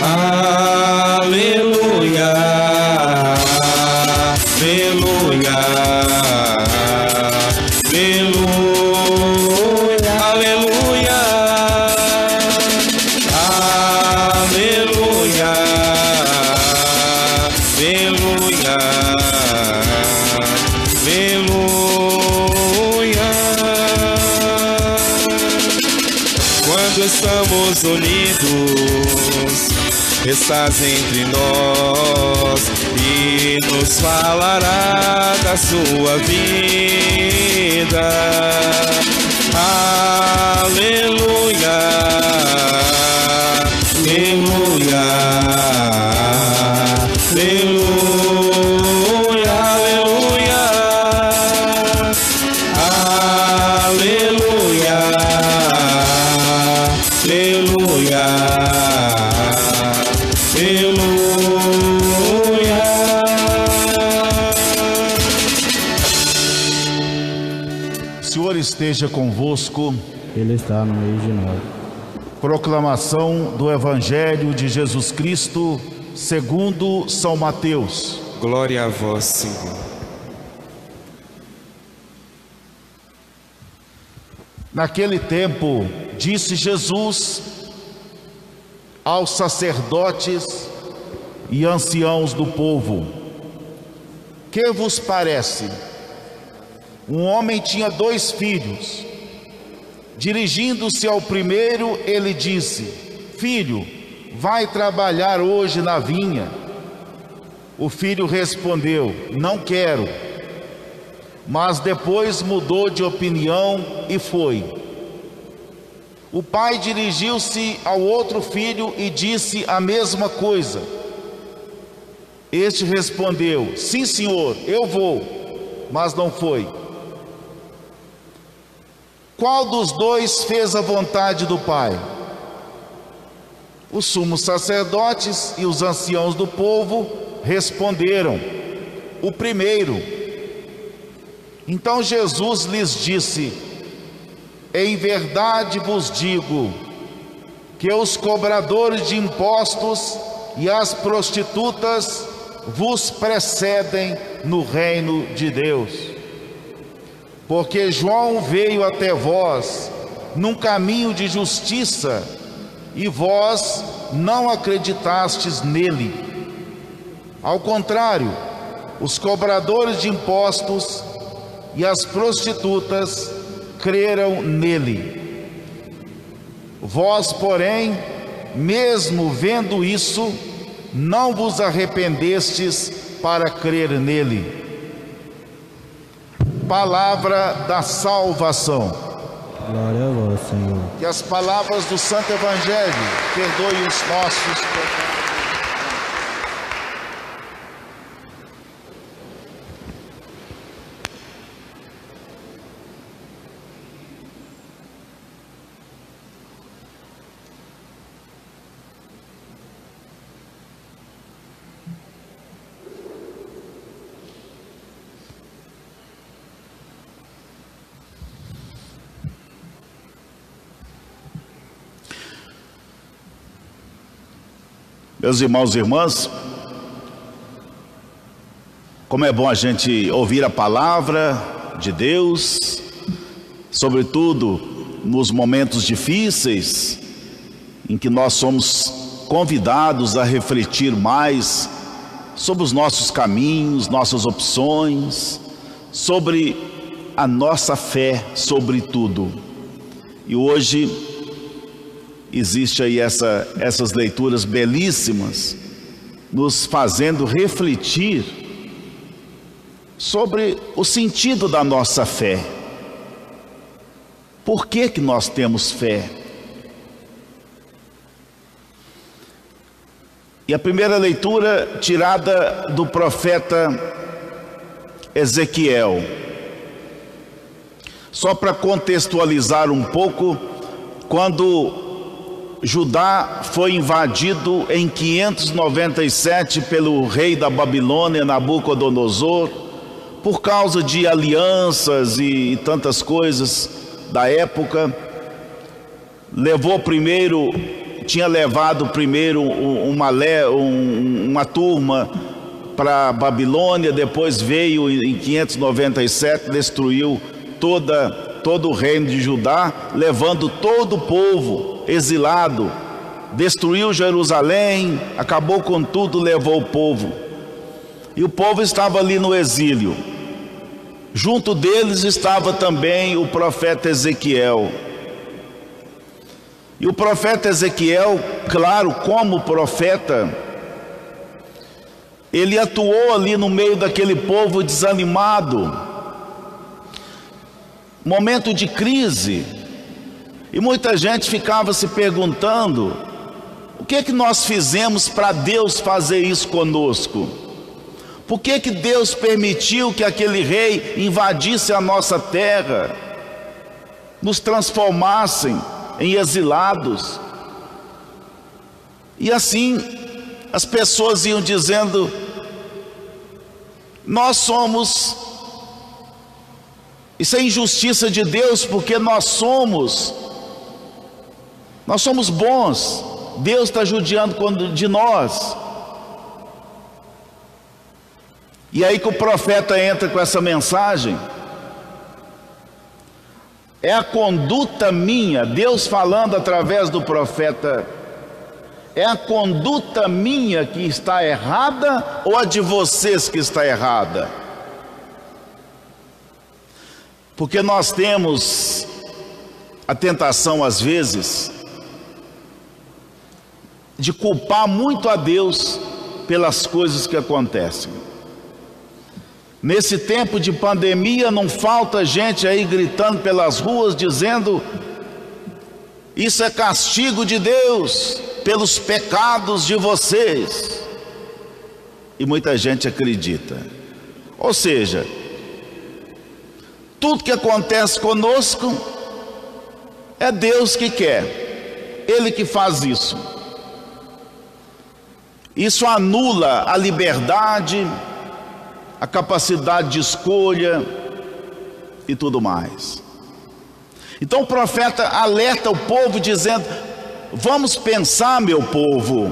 Aleluia, aleluia, aleluia, aleluia, aleluia, aleluia, aleluia. Quando estamos unidos, estás entre nós e nos falará da sua vida. Aleluia, aleluia, aleluia, aleluia, aleluia, aleluia. O Senhor esteja convosco. Ele está no meio de nós. Proclamação do Evangelho de Jesus Cristo segundo São Mateus. Glória a vós, Senhor. Naquele tempo, disse Jesus aos sacerdotes e anciãos do povo: que vos parece? Um homem tinha 2 filhos. Dirigindo-se ao primeiro, ele disse: filho, vai trabalhar hoje na vinha. O filho respondeu: não quero. Mas depois mudou de opinião e foi. O pai dirigiu-se ao outro filho e disse a mesma coisa. Este respondeu: sim, senhor, eu vou. Mas não foi. Qual dos 2 fez a vontade do pai? Os sumos sacerdotes e os anciãos do povo responderam: o primeiro. Então Jesus lhes disse: em verdade vos digo que os cobradores de impostos e as prostitutas vos precedem no reino de Deus. Porque João veio até vós num caminho de justiça e vós não acreditastes nele. Ao contrário, os cobradores de impostos e as prostitutas creram nele. Vós, porém, mesmo vendo isso, não vos arrependestes para crer nele. Palavra da salvação. Glória a vós, Senhor. Que as palavras do Santo Evangelho perdoem os nossos pecados. Meus irmãos e irmãs, como é bom a gente ouvir a palavra de Deus, sobretudo nos momentos difíceis, em que nós somos convidados a refletir mais sobre os nossos caminhos, nossas opções, sobre a nossa fé, sobretudo. E hoje existe aí essas leituras belíssimas, nos fazendo refletir sobre o sentido da nossa fé. Por que que nós temos fé? E a primeira leitura tirada do profeta Ezequiel. Só para contextualizar um pouco, quando Judá foi invadido em 597 pelo rei da Babilônia, Nabucodonosor, por causa de alianças e tantas coisas da época. Levou primeiro tinha levado primeiro uma turma para Babilônia, depois veio em 597, destruiu todo o reino de Judá, levando todo o povo exilado, destruiu Jerusalém, acabou com tudo, levou o povo. E o povo estava ali no exílio. Junto deles estava também o profeta Ezequiel. E o profeta Ezequiel, claro, como profeta, ele atuou ali no meio daquele povo desanimado, momento de crise, e muita gente ficava se perguntando: o que é que nós fizemos para Deus fazer isso conosco? Por que que Deus permitiu que aquele rei invadisse a nossa terra, nos transformassem em exilados? E assim as pessoas iam dizendo: nós somos, isso é injustiça de Deus, porque nós somos bons, Deus está judiando de nós. E aí que o profeta entra com essa mensagem: é a conduta minha, Deus falando através do profeta, é a conduta minha que está errada ou a de vocês que está errada? Porque nós temos a tentação às vezes de culpar muito a Deus pelas coisas que acontecem. Nesse tempo de pandemia, não falta gente aí gritando pelas ruas, dizendo: isso é castigo de Deus pelos pecados de vocês. E muita gente acredita. Ou seja, tudo que acontece conosco é Deus que quer, Ele que faz isso. Isso anula a liberdade, a capacidade de escolha e tudo mais. Então o profeta alerta o povo dizendo: vamos pensar, meu povo,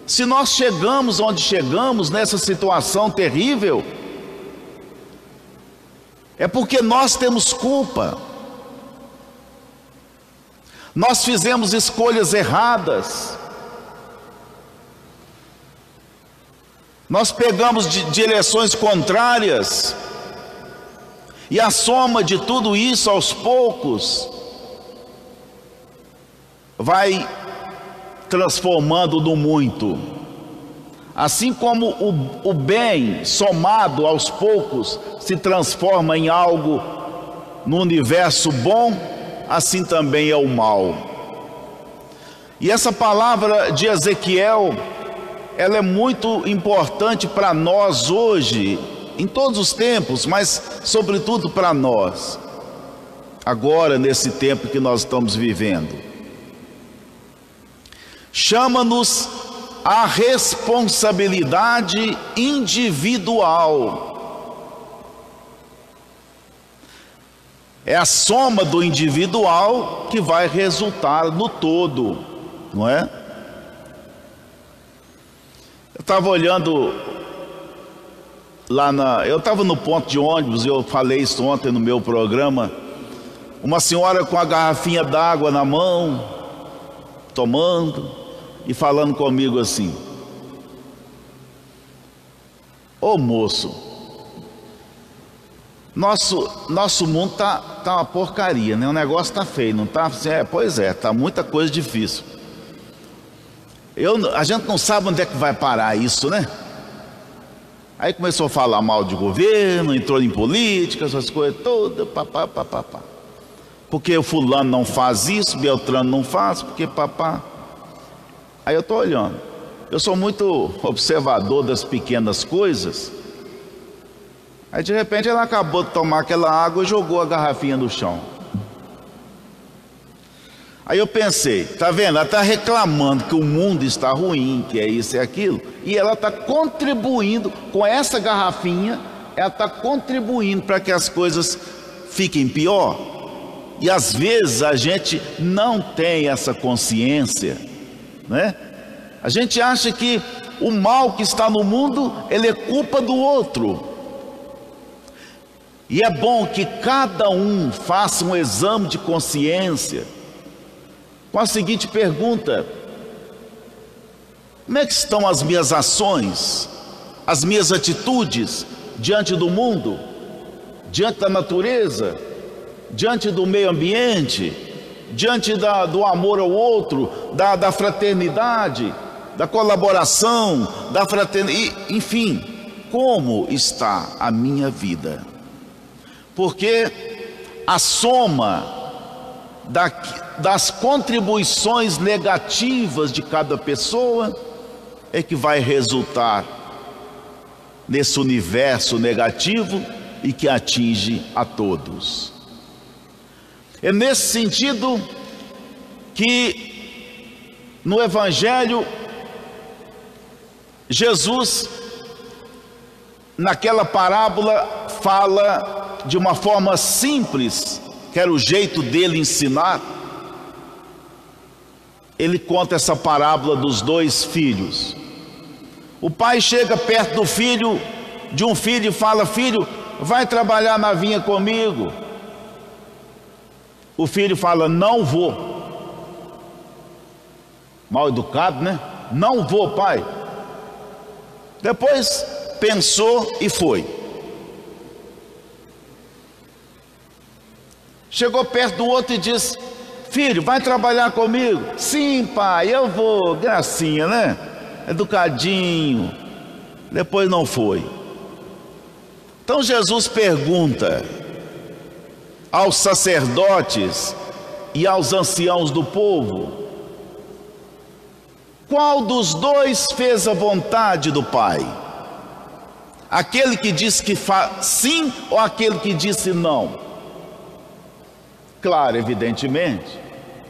se nós chegamos onde chegamos nessa situação terrível, é porque nós temos culpa. Nós fizemos escolhas erradas. Nós pegamos direções contrárias, e a soma de tudo isso aos poucos vai transformando no muito. Assim como o bem somado aos poucos se transforma em algo no universo bom, assim também é o mal. E essa palavra de Ezequiel, ela é muito importante para nós hoje, em todos os tempos, mas sobretudo para nós, agora nesse tempo que nós estamos vivendo. Chama-nos a responsabilidade individual. É a soma do individual que vai resultar no todo, não é? Eu estava olhando eu estava no ponto de ônibus, eu falei isso ontem no meu programa, uma senhora com a garrafinha d'água na mão, tomando e falando comigo assim: ô moço, nosso mundo tá uma porcaria, né? O negócio tá feio, não tá? Pois é, tá muita coisa difícil. A gente não sabe onde é que vai parar isso, né? Aí começou a falar mal de governo, entrou em política, essas coisas todas, papá. Porque o fulano não faz isso, Beltrano não faz, porque papá. Aí eu estou olhando, eu sou muito observador das pequenas coisas. Aí de repente ela acabou de tomar aquela água e jogou a garrafinha no chão. Aí eu pensei, tá vendo? Ela está reclamando que o mundo está ruim, que é isso e aquilo, e ela está contribuindo com essa garrafinha, ela está contribuindo para que as coisas fiquem pior. e às vezes a gente não tem essa consciência, né? A gente acha que o mal que está no mundo, ele é culpa do outro. E é bom que cada um faça um exame de consciência com a seguinte pergunta: como é que estão as minhas ações, as minhas atitudes diante do mundo, diante da natureza, diante do meio ambiente, diante do amor ao outro, da fraternidade, da colaboração, da fraternidade, enfim, como está a minha vida? Porque a soma das contribuições negativas de cada pessoa é que vai resultar nesse universo negativo e que atinge a todos. É nesse sentido que no Evangelho Jesus, naquela parábola, fala de uma forma simples, que era o jeito dele ensinar. Ele conta essa parábola dos dois filhos. O pai chega perto do filho, de um filho, e fala: filho, vai trabalhar na vinha comigo. O filho fala: não vou. Mal educado, né? Não vou, pai. Depois pensou e foi. Chegou perto do outro e disse: filho, vai trabalhar comigo? Sim, pai, eu vou. Gracinha, né? Educadinho. Depois não foi. Então Jesus pergunta aos sacerdotes e aos anciãos do povo: qual dos dois fez a vontade do Pai? Aquele que disse que sim ou aquele que disse não? Claro, evidentemente,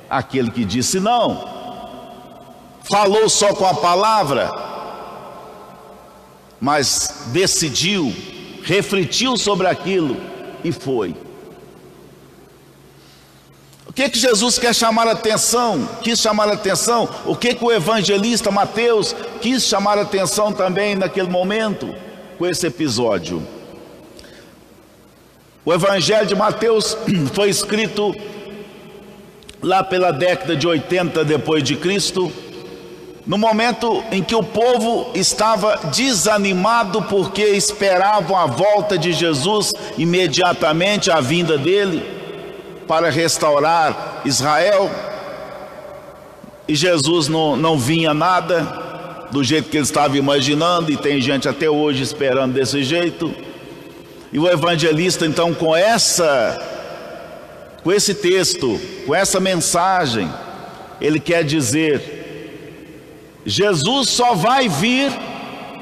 aquele que disse não. Falou só com a palavra, mas decidiu, refletiu sobre aquilo e foi. O que Jesus quer chamar a atenção? Quis chamar a atenção? O que o evangelista Mateus quis chamar a atenção também naquele momento, com esse episódio? O Evangelho de Mateus foi escrito lá pela década de 80 depois de Cristo, no momento em que o povo estava desanimado porque esperavam a volta de Jesus imediatamente, a vinda dele para restaurar Israel, e Jesus não vinha nada do jeito que ele estava imaginando, e tem gente até hoje esperando desse jeito. E o evangelista, então, com esse texto, com essa mensagem, ele quer dizer: Jesus só vai vir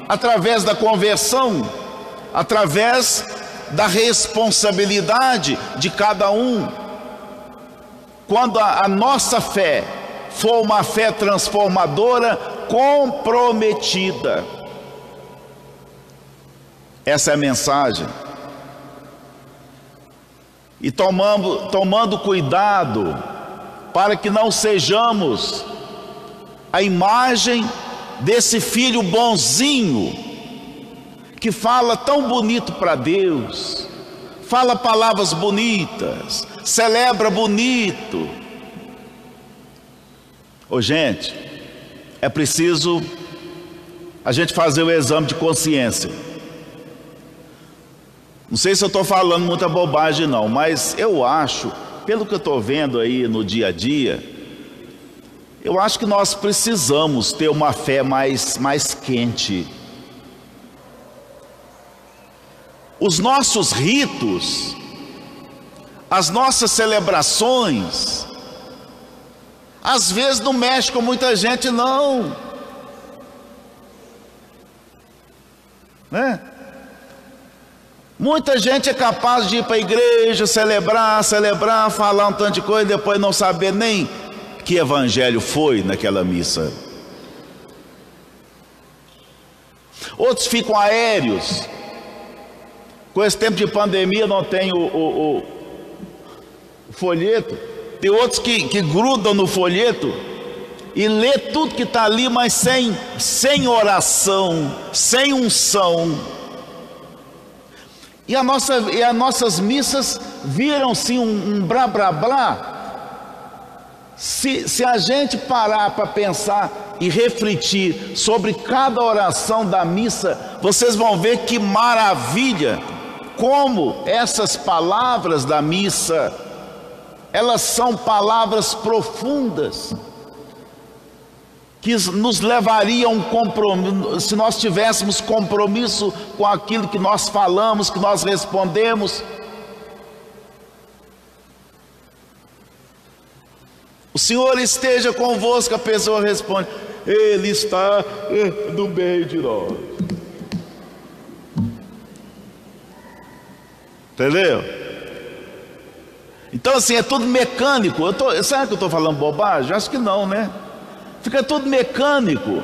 através da conversão, através da responsabilidade de cada um. Quando a nossa fé for uma fé transformadora, comprometida. Essa é a mensagem. E tomando cuidado para que não sejamos a imagem desse filho bonzinho que fala tão bonito para Deus, fala palavras bonitas, celebra bonito. Ô gente, é preciso a gente fazer o exame de consciência. Não sei se eu estou falando muita bobagem não, mas eu acho, pelo que eu estou vendo aí no dia a dia, eu acho que nós precisamos ter uma fé mais quente. Os nossos ritos, as nossas celebrações, às vezes não mexe com muita gente não, né? Muita gente é capaz de ir para a igreja, celebrar, falar um tanto de coisa, e depois não saber nem que evangelho foi naquela missa. Outros ficam aéreos. Com esse tempo de pandemia não tem o folheto, tem outros que grudam no folheto e lê tudo que está ali, mas sem oração, sem unção. E as nossas missas viram sim um blá blá blá. Se a gente parar para pensar e refletir sobre cada oração da missa, vocês vão ver que maravilha, como essas palavras da missa, elas são palavras profundas, que nos levariam a um compromisso, se nós tivéssemos compromisso com aquilo que nós falamos, que nós respondemos. O Senhor esteja convosco, a pessoa responde: Ele está no meio de nós. Entendeu? Então assim, é tudo mecânico. Será que eu estou falando bobagem? Acho que não, né? Fica tudo mecânico.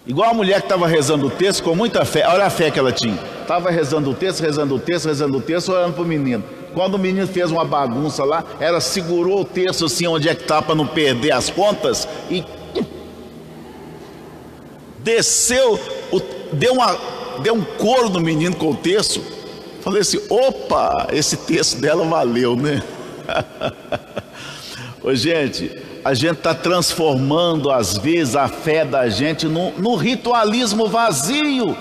Igual a mulher que estava rezando o texto com muita fé. Olha a fé que ela tinha. Estava rezando o texto, olhando para o menino. Quando o menino fez uma bagunça lá, ela segurou o texto assim, onde é que está, para não perder as contas, e desceu, deu um coro no menino com o texto. Falei assim: opa, esse texto dela valeu, né? Ô, gente, a gente está transformando às vezes a fé da gente no ritualismo vazio.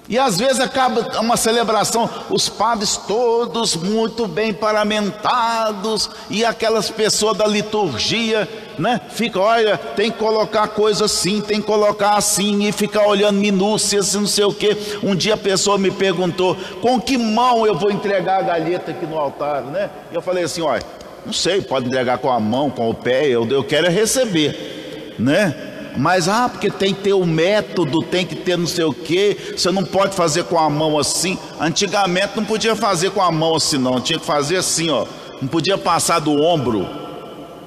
E às vezes acaba uma celebração, os padres todos muito bem paramentados, e aquelas pessoas da liturgia, né? Fica, olha, tem que colocar coisa assim, tem que colocar assim, e ficar olhando minúcias, não sei o que. Um dia a pessoa me perguntou: com que mão eu vou entregar a galheta aqui no altar, né? E eu falei assim: olha, não sei, pode entregar com a mão, com o pé, eu quero é receber, né? Mas porque tem que ter o método, tem que ter não sei o que, você não pode fazer com a mão assim. Antigamente não podia fazer com a mão assim não, tinha que fazer assim, ó. Não podia passar do ombro,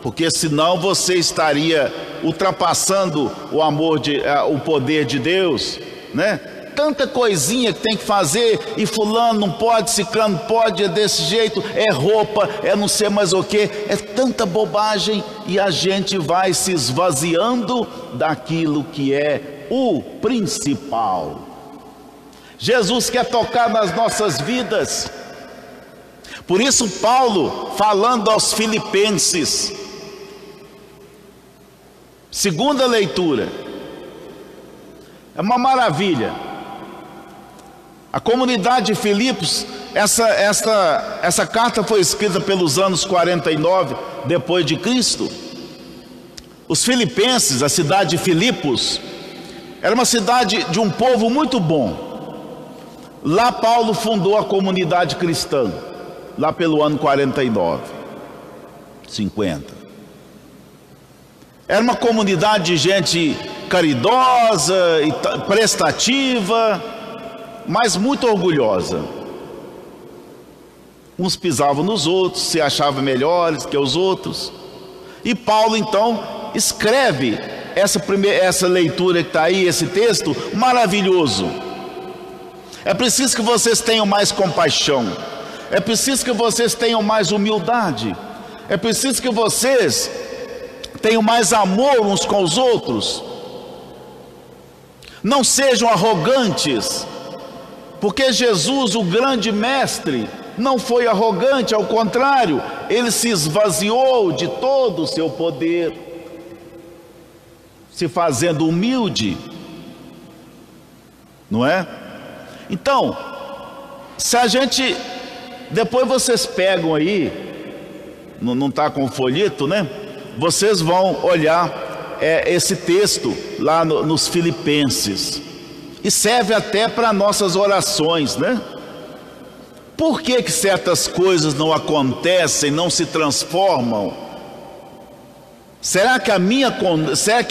porque senão você estaria ultrapassando o poder de Deus, né? Tanta coisinha que tem que fazer, e fulano não pode, ciclano pode, é desse jeito, é roupa, é não sei mais o que, é tanta bobagem, e a gente vai se esvaziando daquilo que é o principal. Jesus quer tocar nas nossas vidas. Por isso Paulo, falando aos Filipenses, segunda leitura, é uma maravilha. A comunidade de Filipos, essa carta foi escrita pelos anos 49 depois de Cristo. Os filipenses, a cidade de Filipos, era uma cidade de um povo muito bom. Lá Paulo fundou a comunidade cristã, lá pelo ano 49, 50. Era uma comunidade de gente caridosa e prestativa, mas muito orgulhosa. Uns pisavam nos outros, se achavam melhores que os outros. E Paulo então escreve essa leitura que está aí, esse texto maravilhoso. É preciso que vocês tenham mais compaixão, é preciso que vocês tenham mais humildade, é preciso que vocês tenham mais amor uns com os outros. Não sejam arrogantes, porque Jesus, o grande mestre, não foi arrogante, ao contrário, ele se esvaziou de todo o seu poder, se fazendo humilde, não é? Então, se a gente, depois vocês pegam aí, não está com o folheto, né? Vocês vão olhar esse texto lá nos Filipenses. E serve até para nossas orações, né? Por que certas coisas não acontecem, não se transformam? Será que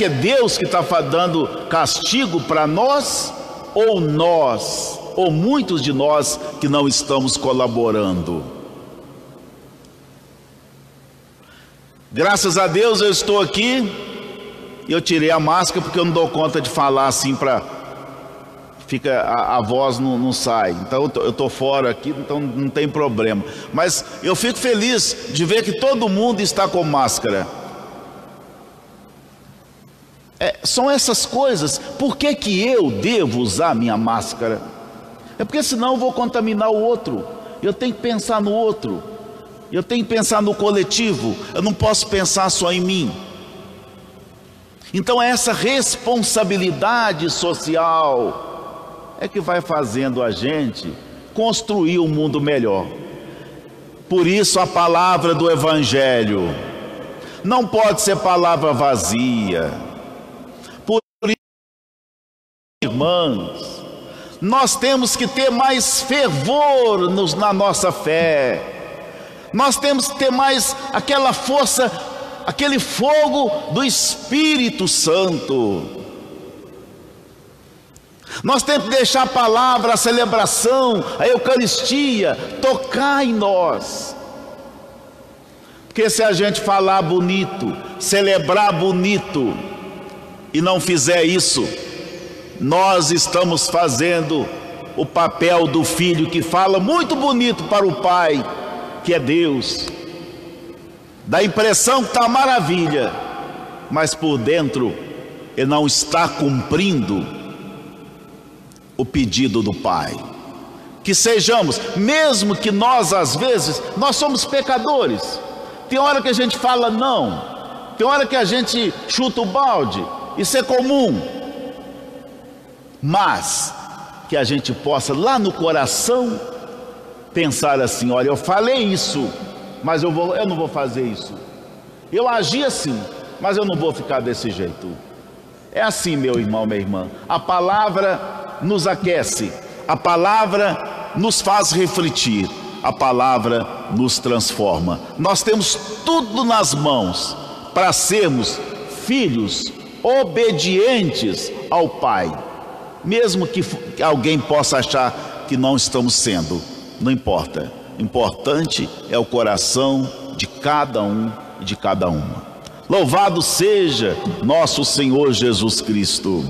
é Deus que está dando castigo para nós? Ou muitos de nós que não estamos colaborando? Graças a Deus eu estou aqui, e eu tirei a máscara porque eu não dou conta de falar assim para fica a voz não sai. Então eu estou fora aqui, então não tem problema. Mas eu fico feliz de ver que todo mundo está com máscara. São essas coisas. Por que eu devo usar minha máscara? É porque senão eu vou contaminar o outro. Eu tenho que pensar no outro. Eu tenho que pensar no coletivo. Eu não posso pensar só em mim. Então essa responsabilidade social é que vai fazendo a gente construir um mundo melhor. Por isso a palavra do Evangelho não pode ser palavra vazia. Por isso, irmãos, nós temos que ter mais fervor na nossa fé. Nós temos que ter mais aquela força, aquele fogo do Espírito Santo. Nós temos que deixar a palavra, a celebração, a Eucaristia tocar em nós. Porque se a gente falar bonito, celebrar bonito e não fizer isso, nós estamos fazendo o papel do filho que fala muito bonito para o pai, que é Deus. Dá a impressão que está maravilha, mas por dentro ele não está cumprindo o pedido do Pai. Que sejamos, mesmo que nós às vezes, nós somos pecadores. Tem hora que a gente fala não, tem hora que a gente chuta o balde, isso é comum. Mas que a gente possa lá no coração pensar assim: olha, eu falei isso, mas eu não vou fazer isso. Eu agi assim, mas eu não vou ficar desse jeito. É assim, meu irmão, minha irmã. A palavra nos aquece, a palavra nos faz refletir, a palavra nos transforma. Nós temos tudo nas mãos para sermos filhos obedientes ao Pai, mesmo que alguém possa achar que não estamos sendo. Não importa, o importante é o coração de cada um e de cada uma. Louvado seja nosso Senhor Jesus Cristo.